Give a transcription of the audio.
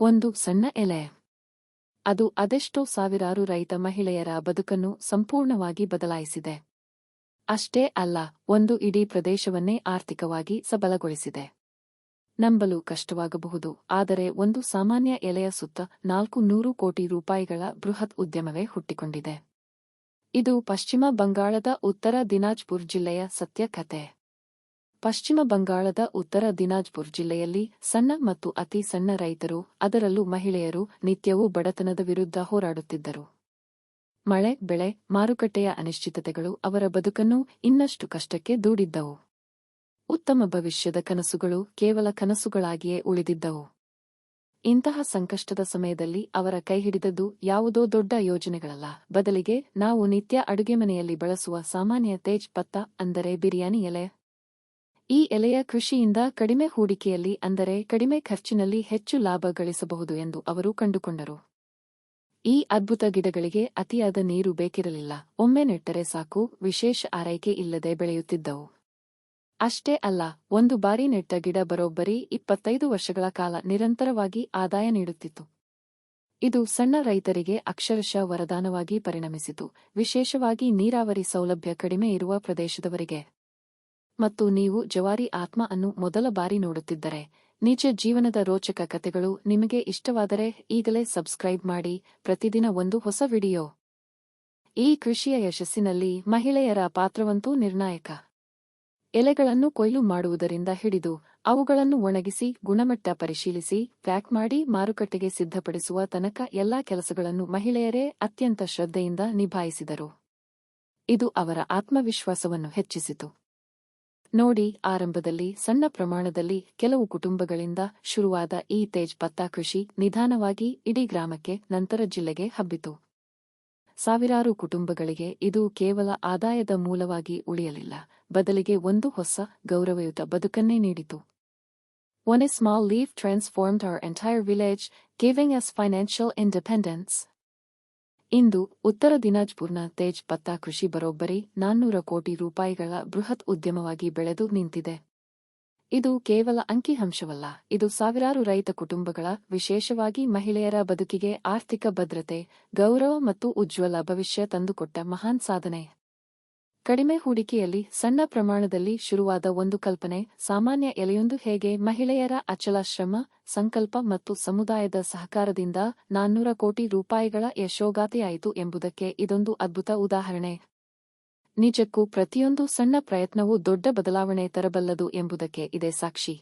ಒಂದು ಸಣ್ಣ ಎಲೆ. ಅದು ಅದೆಷ್ಟೋ ಸಾವಿರಾರು ರೈತ ಮಹಿಳೆಯರ ಬದುಕನ್ನು ಸಂಪೂರ್ಣವಾಗಿ ಬದಲಾಯಿಸಿದೆ. ಅಷ್ಟೇ ಅಲ್ಲ, ಒಂದು ಇಡೀ ಪ್ರದೇಶವನ್ನೇ ಆರ್ಥಿಕವಾಗಿ ಸಬಲಗೊಳಿಸಿದೆ. ನಂಬಲು ಕಷ್ಟವಾಗಬಹುದು, ಆದರೆ ಒಂದು ಸಾಮಾನ್ಯ ಎಲೆಯ ಸುತ್ತ 400 ಕೋಟಿ ರೂಪಾಯಿಗಳ ಬೃಹತ್ ಉದ್ಯಮವೇ ಹುಟ್ಟಿಕೊಂಡಿದೆ. ಇದು ಪಶ್ಚಿಮ ಬಂಗಾಳದ ಉತ್ತರ ದಿನಾಜ್ಪುರ್ ಜಿಲ್ಲೆಯ ಸತ್ಯ ಕಥೆ. ಪಶ್ಚಿಮ ಬಂಗಾಳದ ಉತ್ತರ ದಿನಾಜ್ಪುರ್ ಜಿಲ್ಲೆಯಲ್ಲಿ ಸಣ್ಣ ಮತ್ತು ಅತಿ ಸಣ್ಣ ರೈತರು, ಅದರಲ್ಲೂ ಮಹಿಳೆಯರು, ನಿತ್ಯವೂ ಬಡತನದ ವಿರುದ್ಧ ಹೋರಾಡುತ್ತಿದ್ದರು. ಮಳೆ, ಬೆಳೆ, ಮಾರುಕಟ್ಟೆಯ ಅನಿಶ್ಚಿತತೆಗಳು ಅವರ ಬದುಕನ್ನು ಇನ್ನಷ್ಟು ಕಷ್ಟಕ್ಕೆ ದೂಡಿದ್ದವು. ಉತ್ತಮ ಭವಿಷ್ಯದ ಕನಸುಗಳು ಕೇವಲ ಕನಸುಗಳಾಗಿಯೇ ಉಳಿದಿದ್ದವು. ಇಂತಹ ಸಂಕಷ್ಟದ ಸಮಯದಲ್ಲಿ ಅವರ ಕೈಹಿಡಿದದ್ದು ಯಾವುದೋ ದೊಡ್ಡ ಯೋಜನೆಗಳಲ್ಲ, ಬದಲಿಗೆ ನಾವು ನಿತ್ಯ ಅಡುಗೆಮನೆಯಲ್ಲಿ ಬಳಸುವ ಸಾಮಾನ್ಯ ತೇಜ್ ಪತ್ತಾ, ಅಂದರೆ ಬಿರಿಯಾನಿ ಎಲೆ. ಈ ಎಲೆಯ ಕೃಷಿಯಿಂದ ಕಡಿಮೆ ಹೂಡಿಕೆಯಲ್ಲಿ, ಅಂದರೆ ಕಡಿಮೆ ಖರ್ಚಿನಲ್ಲಿ ಹೆಚ್ಚು ಲಾಭ ಗಳಿಸಬಹುದು ಎಂದು ಅವರು ಕಂಡುಕೊಂಡರು. ಈ ಅದ್ಭುತ ಗಿಡಗಳಿಗೆ ಅತಿಯಾದ ನೀರು ಬೇಕಿರಲಿಲ್ಲ, ಒಮ್ಮೆ ನೆಟ್ಟರೆ ಸಾಕು, ವಿಶೇಷ ಆರೈಕೆ ಇಲ್ಲದೆ ಬೆಳೆಯುತ್ತಿದ್ದವು. ಅಷ್ಟೇ ಅಲ್ಲ, ಒಂದು ಬಾರಿ ನೆಟ್ಟ ಗಿಡ ಬರೋಬ್ಬರಿ 25 ವರ್ಷಗಳ ಕಾಲ ನಿರಂತರವಾಗಿ ಆದಾಯ ನೀಡುತ್ತಿತ್ತು. ಇದು ಸಣ್ಣ ರೈತರಿಗೆ ಅಕ್ಷರಶಃ ವರದಾನವಾಗಿ ಪರಿಣಮಿಸಿತು, ವಿಶೇಷವಾಗಿ ನೀರಾವರಿ ಸೌಲಭ್ಯ ಕಡಿಮೆ ಇರುವ ಪ್ರದೇಶದವರಿಗೆ. ಮತ್ತು ನೀವು ಜವಾರಿ ಆತ್ಮ ಅನ್ನು ಮೊದಲ ಬಾರಿ ನೋಡುತ್ತಿದ್ದರೆ, ನಿಜ ಜೀವನದ ರೋಚಕ ಕಥೆಗಳು ನಿಮಗೆ ಇಷ್ಟವಾದರೆ ಈಗಲೇ ಸಬ್ಸ್ಕ್ರೈಬ್ ಮಾಡಿ, ಪ್ರತಿದಿನ ಒಂದು ಹೊಸ ವಿಡಿಯೋ. ಈ ಕೃಷಿಯ ಯಶಸ್ಸಿನಲ್ಲಿ ಮಹಿಳೆಯರ ಪಾತ್ರವಂತೂ ನಿರ್ಣಾಯಕ. ಎಲೆಗಳನ್ನು ಕೊಯ್ಲು ಮಾಡುವುದರಿಂದ ಹಿಡಿದು ಅವುಗಳನ್ನು ಒಣಗಿಸಿ, ಗುಣಮಟ್ಟ ಪರಿಶೀಲಿಸಿ, ಪ್ಯಾಕ್ ಮಾಡಿ ಮಾರುಕಟ್ಟೆಗೆ ಸಿದ್ಧಪಡಿಸುವ ತನಕ ಎಲ್ಲಾ ಕೆಲಸಗಳನ್ನು ಮಹಿಳೆಯರೇ ಅತ್ಯಂತ ಶ್ರದ್ಧೆಯಿಂದ ನಿಭಾಯಿಸಿದರು. ಇದು ಅವರ ಆತ್ಮವಿಶ್ವಾಸವನ್ನು ಹೆಚ್ಚಿಸಿತು. ನೋಡಿ, ಆರಂಭದಲ್ಲಿ ಸಣ್ಣ ಪ್ರಮಾಣದಲ್ಲಿ ಕೆಲವು ಕುಟುಂಬಗಳಿಂದ ಶುರುವಾದ ಈ ತೇಜ್ ಪತ್ತಾ ಕೃಷಿ ನಿಧಾನವಾಗಿ ಇಡೀ ಗ್ರಾಮಕ್ಕೆ, ನಂತರ ಜಿಲ್ಲೆಗೆ ಹಬ್ಬಿತು. ಸಾವಿರಾರು ಕುಟುಂಬಗಳಿಗೆ ಇದು ಕೇವಲ ಆದಾಯದ ಮೂಲವಾಗಿ ಉಳಿಯಲಿಲ್ಲ, ಬದಲಿಗೆ ಒಂದು ಹೊಸ, ಗೌರವಯುತ ಬದುಕನ್ನೇ ನೀಡಿತು. One small leaf transformed our entire village, giving us financial independence. ಇಂದು ಉತ್ತರ ದಿನಾಜ್ಪುರ್ನ ತೇಜ್ ಪತ್ತಾ ಕೃಷಿ ಬರೋಬ್ಬರಿ 400 ಕೋಟಿ ರೂಪಾಯಿಗಳ ಬೃಹತ್ ಉದ್ಯಮವಾಗಿ ಬೆಳೆದು ನಿಂತಿದೆ. ಇದು ಕೇವಲ ಅಂಕಿಅಂಶವಲ್ಲ, ಇದು ಸಾವಿರಾರು ರೈತ ಕುಟುಂಬಗಳ, ವಿಶೇಷವಾಗಿ ಮಹಿಳೆಯರ ಬದುಕಿಗೆ ಆರ್ಥಿಕ ಭದ್ರತೆ, ಗೌರವ ಮತ್ತು ಉಜ್ವಲ ಭವಿಷ್ಯ ತಂದುಕೊಟ್ಟ ಮಹಾನ್ ಸಾಧನೆ. ಕಡಿಮೆ ಹೂಡಿಕೆಯಲ್ಲಿ ಸಣ್ಣ ಪ್ರಮಾಣದಲ್ಲಿ ಶುರುವಾದ ಒಂದು ಕಲ್ಪನೆ, ಸಾಮಾನ್ಯ ಎಲೆಯೊಂದು ಹೇಗೆ ಮಹಿಳೆಯರ ಅಚಲ ಶ್ರಮ, ಸಂಕಲ್ಪ ಮತ್ತು ಸಮುದಾಯದ ಸಹಕಾರದಿಂದ 400 ಕೋಟಿ ರೂಪಾಯಿಗಳ ಯಶೋಗಾಥೆಯಾಯಿತು ಎಂಬುದಕ್ಕೆ ಇದೊಂದು ಅದ್ಭುತ ಉದಾಹರಣೆ. ನಿಜಕ್ಕೂ ಪ್ರತಿಯೊಂದು ಸಣ್ಣ ಪ್ರಯತ್ನವೂ ದೊಡ್ಡ ಬದಲಾವಣೆ ತರಬಲ್ಲದು ಎಂಬುದಕ್ಕೆ ಇದೇ ಸಾಕ್ಷಿ.